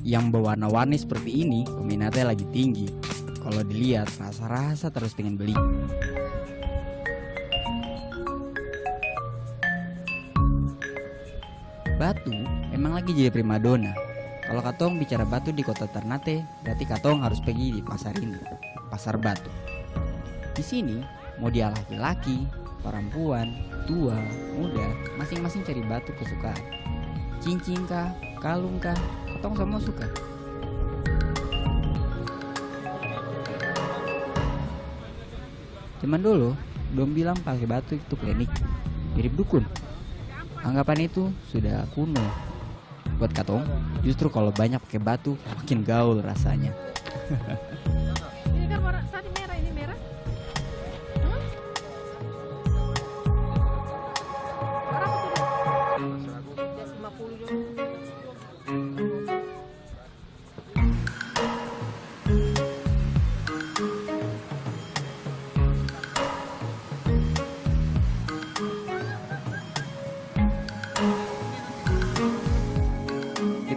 yang berwarna-warni seperti ini peminatnya lagi tinggi. Kalau dilihat rasa-rasa terus pengen beli. Batu emang lagi jadi primadona. Kalau katong bicara batu di kota Ternate, berarti katong harus pergi di pasar ini, pasar batu. Di sini mau dia laki-laki, perempuan, tua, muda, masing-masing cari batu kesukaan. Cincin kah, kalung kah, katong semua suka. Zaman dulu, dong bilang pakai batu itu klinik, mirip dukun. Anggapan itu sudah kuno. Buat katong, justru kalau banyak pakai batu makin gaul rasanya. Ini kan warna tadi merah, ini merah. Berapa tuh? 50 juga.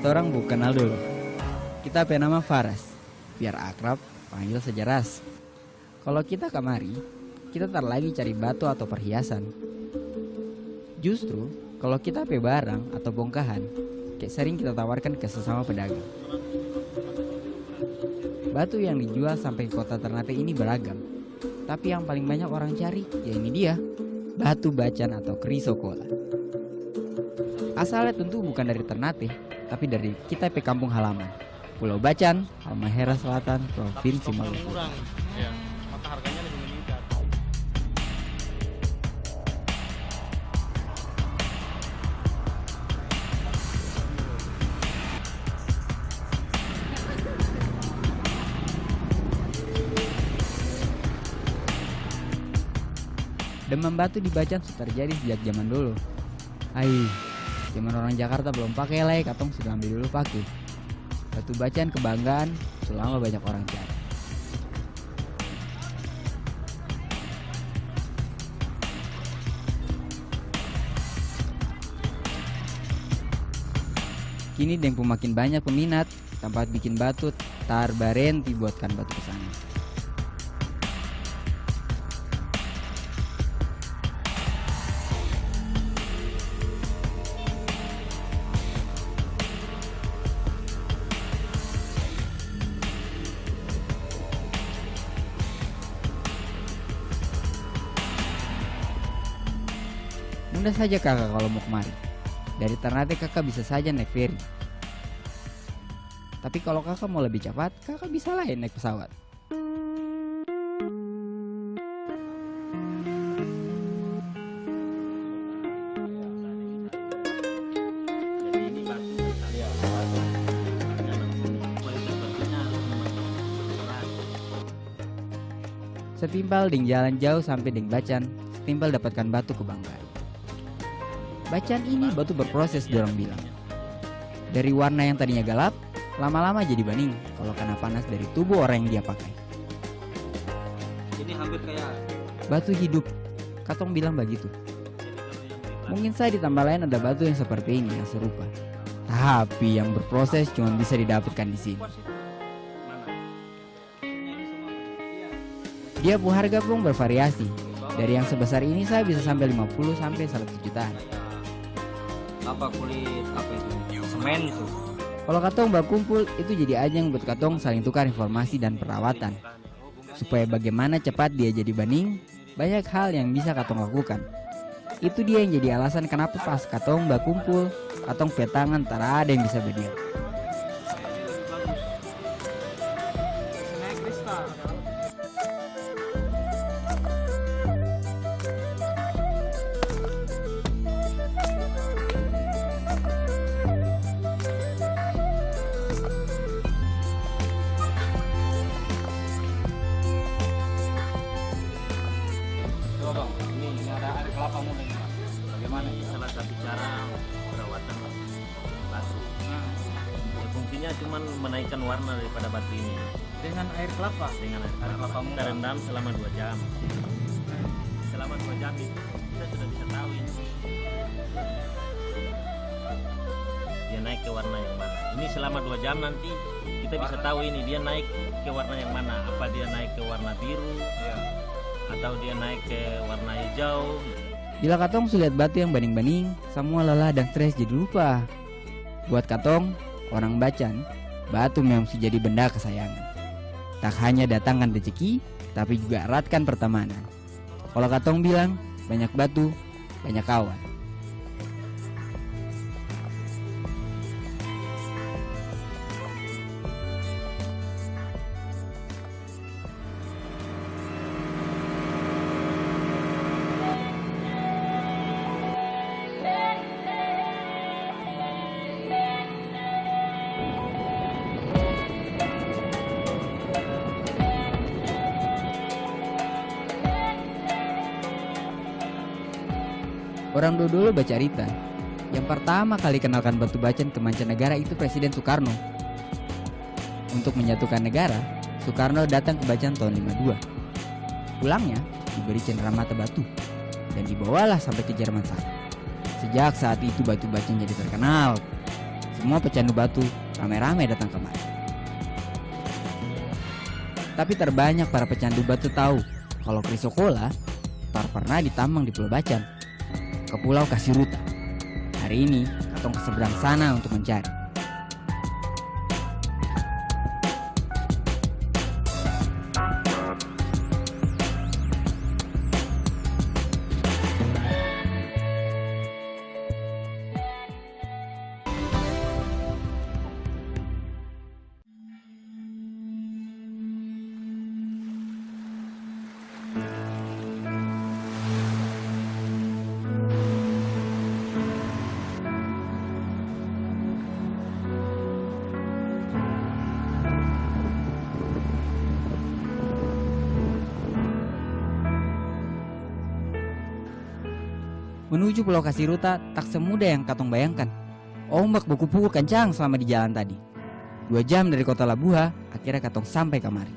Kita orang bukan kenal dulu. Kita punya nama Faras. Biar akrab, panggil saja Ras. Kalau kita kemari, kita tak lagi cari batu atau perhiasan. Justru, kalau kita pe barang atau bongkahan, kayak sering kita tawarkan ke sesama pedagang. Batu yang dijual sampai ke kota Ternate ini beragam. Tapi yang paling banyak orang cari, ya ini dia, batu bacan atau chrysocolla. Asalnya tentu bukan dari Ternate, tapi dari kita pe kampung halaman, Pulau Bacan, Halmahera Selatan, Provinsi Maluku. Ya, maka harganya lebih meningkat. Demam batu di Bacan sudah terjadi sejak zaman dulu. Zaman orang Jakarta belum pakai lek, katong sudah ambil dulu pakai. Batu bacan kebanggaan selama banyak orang cari. Kini Dengpu makin banyak peminat, tempat bikin batu tar barenti buatkan batu ke sana. Mudah saja kakak kalau mau kemari. Dari Ternate kakak bisa saja naik ferry. Tapi kalau kakak mau lebih cepat, kakak bisa lain naik pesawat. Jadi ini batu. Iya, batu. Kualitas batunya memang berat. Setimpal ding jalan jauh sampai ding Bacan, setimpal dapatkan batu kebanggaan. Bacan ini batu berproses dorong bilang. Dari warna yang tadinya gelap, lama-lama jadi bening kalau kena panas dari tubuh orang yang dia pakai. Ini hampir kayak Batu hidup, katong bilang begitu. Mungkin saja di tempat lain ada batu yang seperti ini yang serupa. Tapi yang berproses cuma bisa didapatkan di sini. Dia pun harga pun bervariasi. Dari yang sebesar ini saya bisa sampai 50 sampai 100 jutaan. apa kulit apa itu semen itu. Kalau katong berkumpul itu jadi ajang buat katong saling tukar informasi dan perawatan. Supaya bagaimana cepat dia jadi bening, banyak hal yang bisa katong lakukan. Itu dia yang jadi alasan kenapa pas katong berkumpul, katong petangan tak ada yang bisa berdiri. Coba bang, ini ada air kelapa muda ini bang. Bagaimana? Salah satu cara perawatan batu. Ya, fungsinya cuma menaikkan warna daripada batu ini. Dengan air kelapa. Dengan air kelapa muda rendam selama 2 jam. Selama 2 jam itu kita sudah bisa tahu ini. dia naik ke warna yang mana. Ini selama 2 jam nanti kita bisa tahu ini dia naik ke warna yang mana. Apa dia naik ke warna biru, atau dia naik ke warna hijau. Bila katong sudah lihat batu yang baning-baning, semua lelah dan stres jadi lupa. Buat katong, orang Bacan, batu memang sudah jadi benda kesayangan. Tak hanya datangkan rezeki, tapi juga eratkan pertemanan. Kalau katong bilang, banyak batu, banyak kawan. Orang dulu baca cerita, yang pertama kali kenalkan batu bacan ke mancanegara itu Presiden Soekarno. Untuk menyatukan negara, Soekarno datang ke Bacan tahun 52. Pulangnya diberi cenderamata batu dan dibawalah sampai ke Jerman sana. Sejak saat itu batu bacan jadi terkenal. Semua pecandu batu ramai-ramai datang kemari. Tapi terbanyak para pecandu batu tahu kalau Chrysocolla pernah ditambang di Pulau Bacan, ke Pulau Kasiruta. Hari ini katong ke seberang sana untuk mencari. Menuju Pulau Kasiruta tak semudah yang katong bayangkan. Ombak berkumpul kencang selama di jalan tadi. 2 jam dari kota Labuha, akhirnya katong sampai kemari.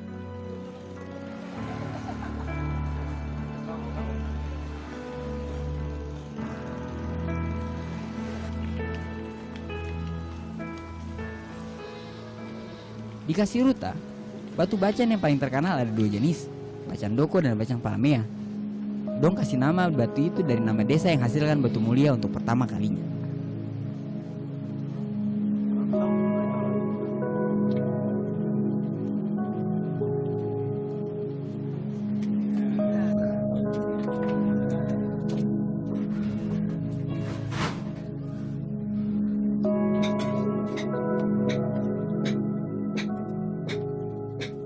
Di Kasiruta, batu bacan yang paling terkenal ada 2 jenis, bacan doko dan bacan palamea. Dong kasih nama batu itu dari nama desa yang hasilkan batu mulia untuk pertama kalinya.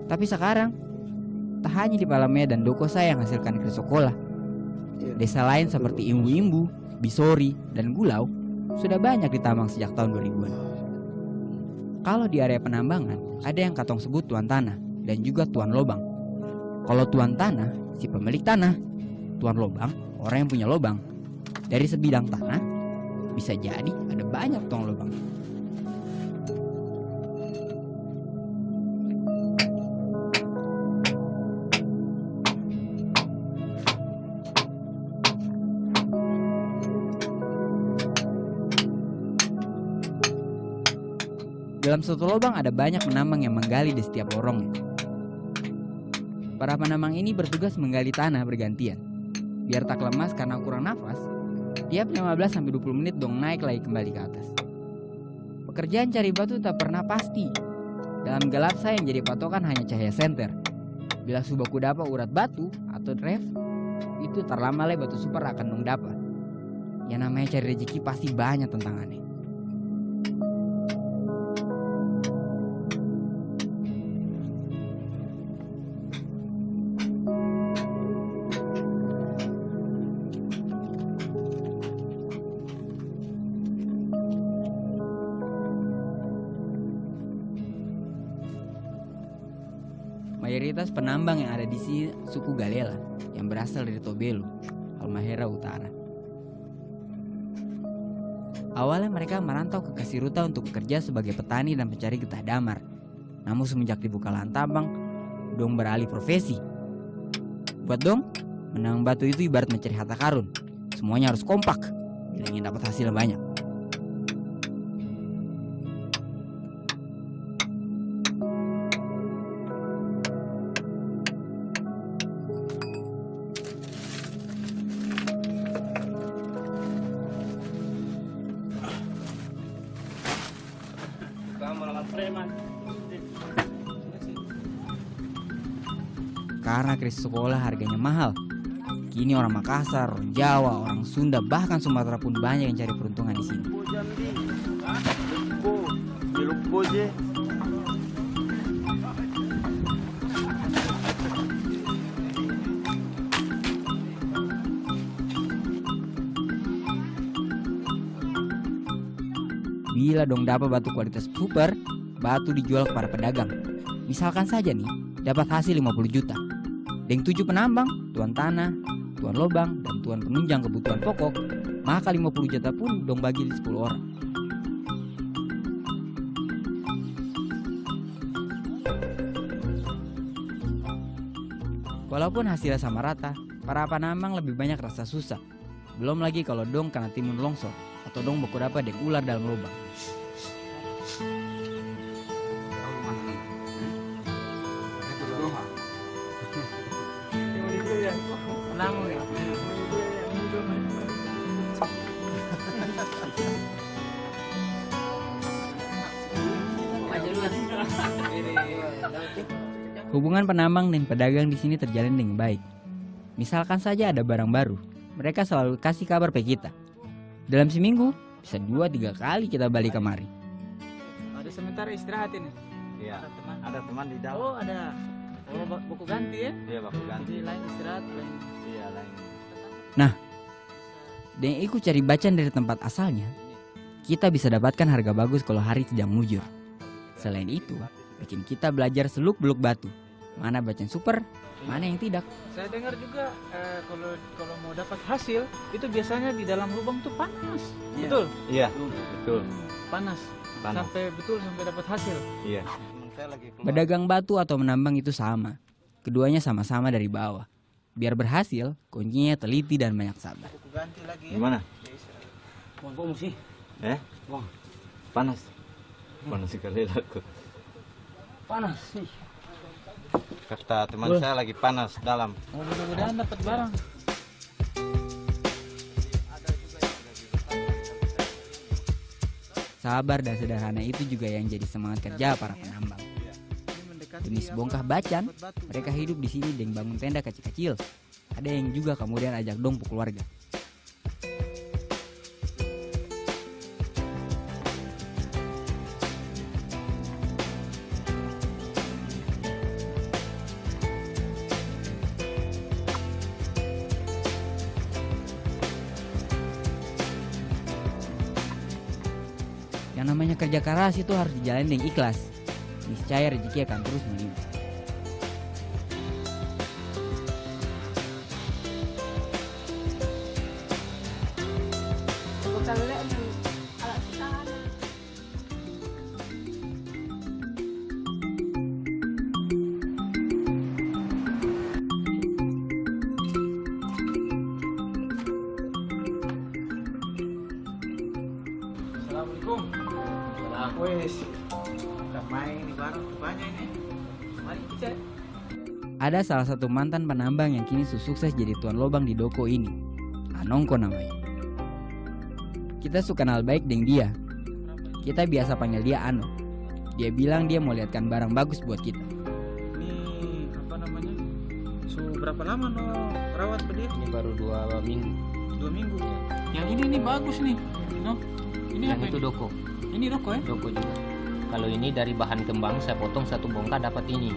Tapi sekarang, tak hanya di Palamea dan Dokosa yang hasilkan Chrysocolla. Desa lain seperti Imbu-Imbu, Bisori, dan Gulau sudah banyak ditambang sejak tahun 2000-an. Kalau di area penambangan, ada yang katong sebut tuan tanah dan juga tuan lobang. Kalau tuan tanah, si pemilik tanah. Tuan lobang, orang yang punya lobang. Dari sebidang tanah, bisa jadi ada banyak tuan lobang. Dalam suatu lubang ada banyak penambang yang menggali di setiap lorongnya. Para penambang ini bertugas menggali tanah bergantian. Biar tak lemas karena kurang nafas, tiap 15-20 menit dong naik lagi kembali ke atas. Pekerjaan cari batu tak pernah pasti. Dalam gelap saya yang jadi patokan hanya cahaya senter. Bila subaku dapat urat batu atau drive, itu terlama batu super akan dong dapat. Yang namanya cari rezeki pasti banyak tantangannya. Mayoritas penambang yang ada di sini suku Galela yang berasal dari Tobelo, Halmahera Utara. Awalnya mereka merantau ke Kasiruta untuk bekerja sebagai petani dan pencari getah damar. Namun semenjak dibuka lahan tambang, dong beralih profesi. Buat dong, menambang batu itu ibarat mencari harta karun. Semuanya harus kompak bila ingin dapat hasil banyak. Karena kris sekolah harganya mahal, kini orang Makassar, orang Jawa, orang Sunda, bahkan Sumatera pun banyak yang cari peruntungan di sini. Bila dong dapat batu kualitas super, batu dijual kepada pedagang. Misalkan saja nih, dapat hasil 50 juta. Dengan 7 penambang, tuan tanah, tuan lobang, dan tuan penunjang kebutuhan pokok, maka 50 juta pun dong bagi di 10 orang. Walaupun hasilnya sama rata, para penambang lebih banyak rasa susah. Belum lagi kalau dong kena timun longsor atau dong beku dapat dengan ular dalam lubang. Hubungan penambang dan pedagang di sini terjalin dengan baik. Misalkan saja ada barang baru, mereka selalu kasih kabar ke kita. Dalam seminggu bisa 2-3 kali kita balik kemari. Ada sementara istirahat ini. Iya. Ada teman. Ada teman di dalam. Oh ada. Oh buku ganti ya? Iya, baku ganti. Jadi lain istirahat lain. Iya, lain. Dan ikut cari bacaan dari tempat asalnya, kita bisa dapatkan harga bagus kalau hari tidak mujur. Selain itu, bikin kita belajar seluk-beluk batu. Mana bacaan super, mana yang tidak. Saya dengar juga kalau mau dapat hasil itu biasanya di dalam lubang tuh panas. Iya. Betul? Iya, betul. Panas. Panas. Sampai dapat hasil. Iya. Pedagang batu atau menambang itu sama. Keduanya sama-sama dari bawah. Biar berhasil, kuncinya teliti dan banyak sabar. Buku ganti lagi ya. Gimana? Bong sih. Bang. Panas. Panas sekali aku. Panas sih. Kata teman saya lagi panas dalam. Oh, mudah-mudahan dapat barang. Sabar dan sederhana itu juga yang jadi semangat kerja para penambang. Demi sebongkah bacan, mereka hidup di sini dengan bangun tenda kecil-kecil. Ada yang juga kemudian ajak dong keluarga. Yang namanya kerja keras itu harus dijalani dengan ikhlas. Niscaya rezeki akan terus melimpah. Assalamualaikum. Salam. Wes. Kita main ini barang banyak ini. Mari kita. Ada salah satu mantan penambang yang kini sukses jadi tuan lobang di doko ini. Anongko namanya. Kita suka kenal baik dengan dia. Kita biasa panggil dia Ano. Dia bilang dia mau lihatkan barang bagus buat kita. Ini apa namanya? Berapa lama no rawat ke dia? Ini baru 2 minggu. 2 minggu. Yang ini bagus nih. No. Ini Yang apa itu ini? doko, Ini rokok ya? doko juga. Kalau ini dari bahan kembang, saya potong satu bongkar dapat ini.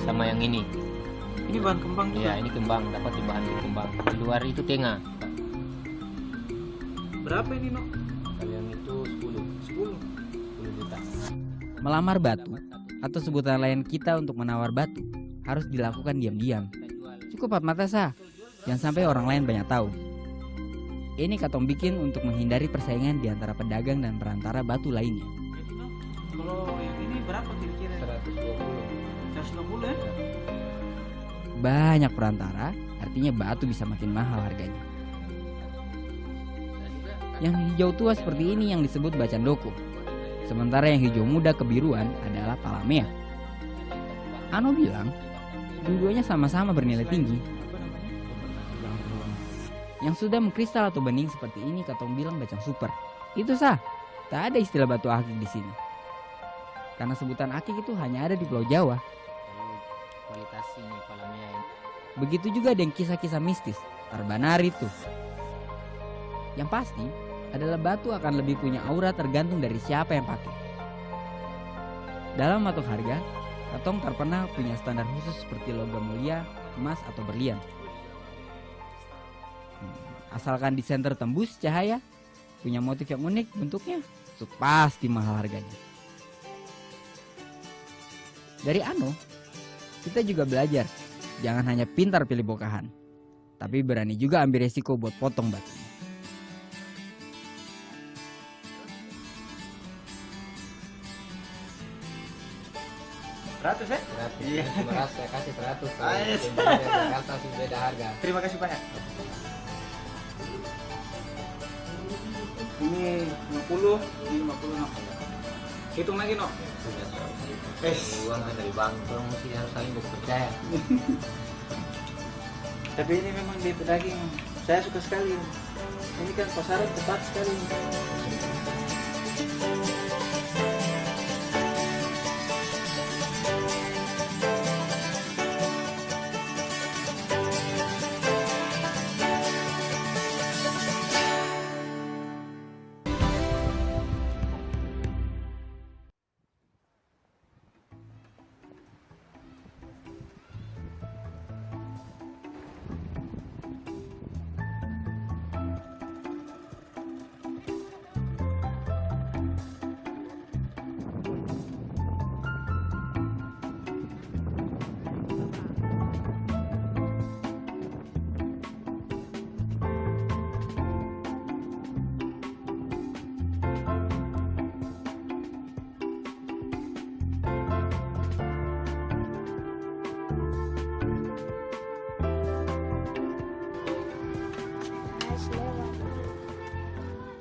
Sama yang ini. Ini bahan kembang juga. Ya, ini kembang, dapat di bahan kembang. Di luar itu tengah. Berapa ini no? Kalau yang itu 10 juta. Melamar batu atau sebutan lain kita untuk menawar batu harus dilakukan diam-diam. Cukup empat mata sah. Jangan sampai orang lain banyak tahu. Ini katong bikin untuk menghindari persaingan di antara pedagang dan perantara batu lainnya. Jadi no, kalau yang ini berapa kira-kira? 120 ya? Banyak perantara, artinya batu bisa makin mahal harganya. Yang hijau tua seperti ini yang disebut bacan doko. Sementara yang hijau muda kebiruan adalah palamea. Ano bilang, dua-duanya sama-sama bernilai tinggi. Yang sudah mengkristal atau bening seperti ini katong bilang bacang super. Itu sah. Tak ada istilah batu akik di sini. karena sebutan akik itu hanya ada di Pulau Jawa. Lalu kualitas ini kolamnya ini. Begitu juga dengan kisah-kisah mistis Tarbanari itu. Yang pasti adalah batu akan lebih punya aura tergantung dari siapa yang pakai. Dalam matok harga, katong tak pernah punya standar khusus seperti logam mulia, emas atau berlian. Asalkan di senter tembus cahaya, punya motif yang unik bentuknya, itu pasti mahal harganya. Dari Ano, kita juga belajar, jangan hanya pintar pilih bokahan, tapi berani juga ambil resiko buat potong batunya. Ratus ya? Iya. Saya kasih 100. Ais. Jakarta sih beda harga. Terima kasih banyak. Ini 50, ini 50 no. Hitung lagi no. Uang dari bank, tolong mesti harus saling percaya. Tapi ini memang di pedaging. Saya suka sekali. Ini kan pasaran tepat sekali.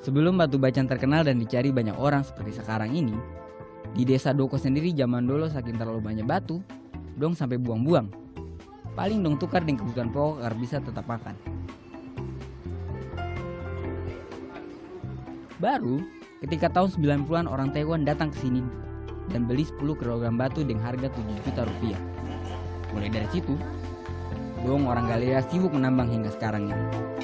Sebelum batu bacan terkenal dan dicari banyak orang seperti sekarang ini, di desa Doko sendiri zaman dulu saking terlalu banyak batu, dong sampai buang-buang. Paling dong tukar dengan kebutuhan pokok agar bisa tetap makan. Baru ketika tahun 90-an orang Taiwan datang ke sini dan beli 10 kg batu dengan harga 7 juta rupiah. Mulai dari situ, dong orang Galera sibuk menambang hingga sekarang ini.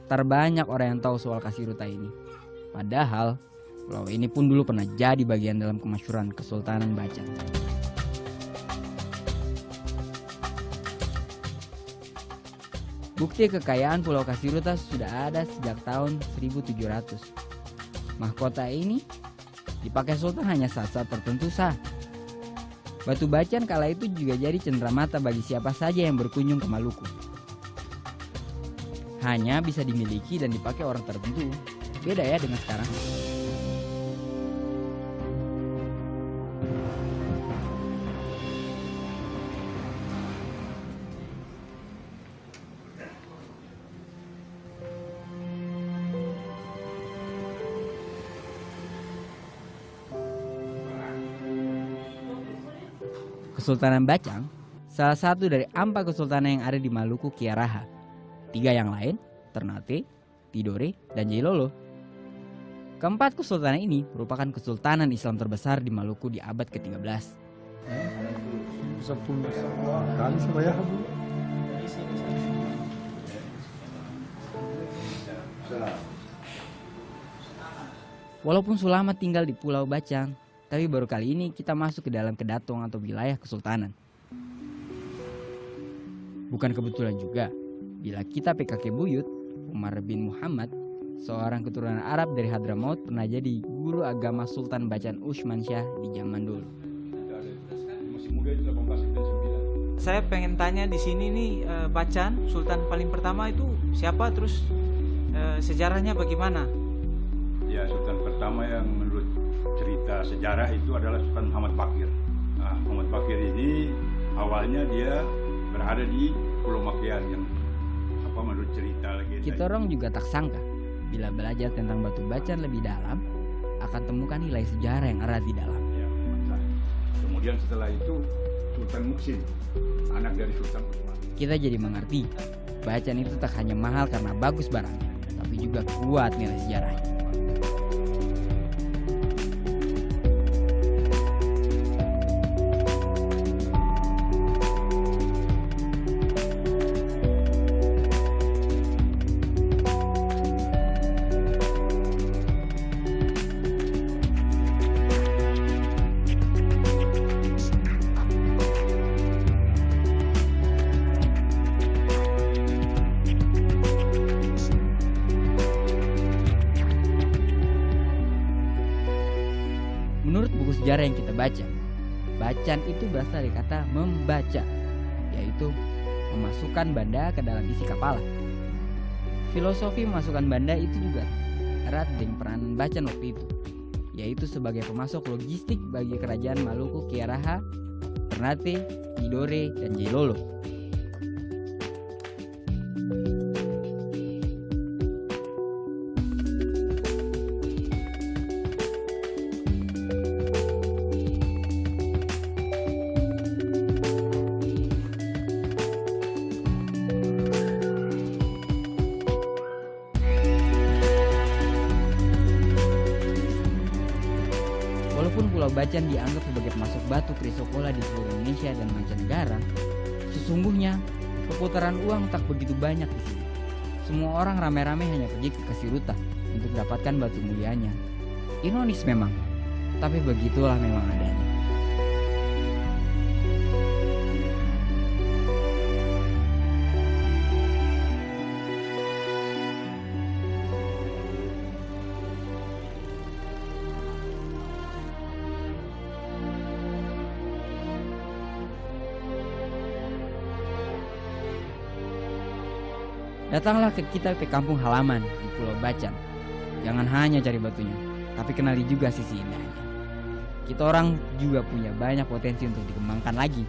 Terbanyak orang yang tahu soal Kasiruta ini. Padahal pulau ini pun dulu pernah jadi bagian dalam kemasyhuran Kesultanan Bacan. Bukti kekayaan Pulau Kasiruta sudah ada sejak tahun 1700. Mahkota ini dipakai sultan hanya saat-saat tertentu sah. Batu Bacan kala itu juga jadi cenderamata bagi siapa saja yang berkunjung ke Maluku. Hanya bisa dimiliki dan dipakai orang tertentu. Beda ya dengan sekarang. Kesultanan Bacang, salah satu dari 4 kesultanan yang ada di Maluku Kiaraha. 3 yang lain, Ternate, Tidore, dan Jailolo. Keempat kesultanan ini merupakan kesultanan Islam terbesar di Maluku di abad ke-13. Walaupun Sulama tinggal di Pulau Bacang, tapi baru kali ini kita masuk ke dalam kedatong atau wilayah kesultanan. Bukan kebetulan juga bila kita PKK buyut, Umar bin Muhammad, seorang keturunan Arab dari Hadramaut, pernah jadi guru agama Sultan Bacan Utsman Shah di zaman dulu. Saya pengen tanya di sini nih, Bacan Sultan paling pertama itu siapa, terus sejarahnya bagaimana? Ya, Sultan pertama yang menurut cerita sejarah itu adalah Sultan Muhammad Bakir. Nah, Muhammad Bakir ini awalnya dia berada di Pulau Makian yang menurut cerita legenda. Kita orang juga tak sangka bila belajar tentang Batu Bacan lebih dalam akan temukan nilai sejarah yang erat di dalam. Ya, kemudian setelah itu Sultan Muksin, anak dari Sultan Utsman. Kita jadi mengerti, Bacan itu tak hanya mahal karena bagus barangnya, tapi tapi juga kuat nilai sejarahnya. Menurut buku sejarah yang kita baca, bacaan itu berasal dari kata membaca, yaitu memasukkan benda ke dalam isi kepala. Filosofi memasukkan benda itu juga erat dengan peranan bacaan waktu itu, yaitu sebagai pemasok logistik bagi kerajaan Maluku Kiaraha, Ternate, Tidore, dan Jailolo. Walaupun Pulau Bacan dianggap sebagai pemasok batu krisokola di seluruh Indonesia dan mancanegara, sesungguhnya perputaran uang tak begitu banyak di sini. Semua orang rame-rame hanya pergi ke Kasiruta untuk dapatkan batu mulianya. Ironis memang, tapi begitulah memang adanya. Datanglah kita ke kampung halaman di Pulau Bacan. Jangan hanya cari batunya, tapi kenali juga sisi indahnya. Kita orang juga punya banyak potensi untuk dikembangkan lagi.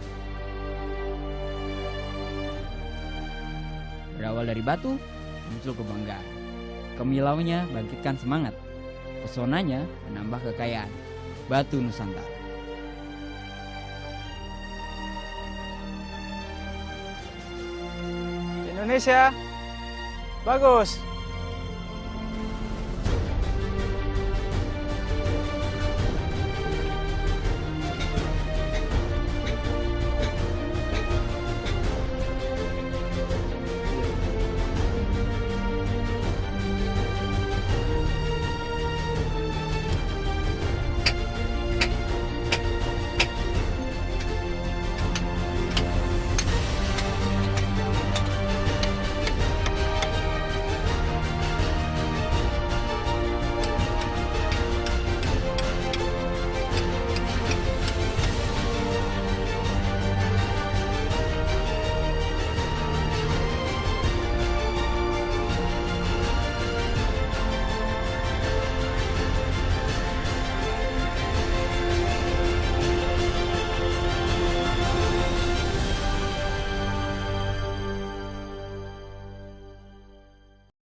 Berawal dari batu, muncul kebanggaan. Kemilaunya bangkitkan semangat. Pesonanya menambah kekayaan. Batu Nusantara. Indonesia bagus.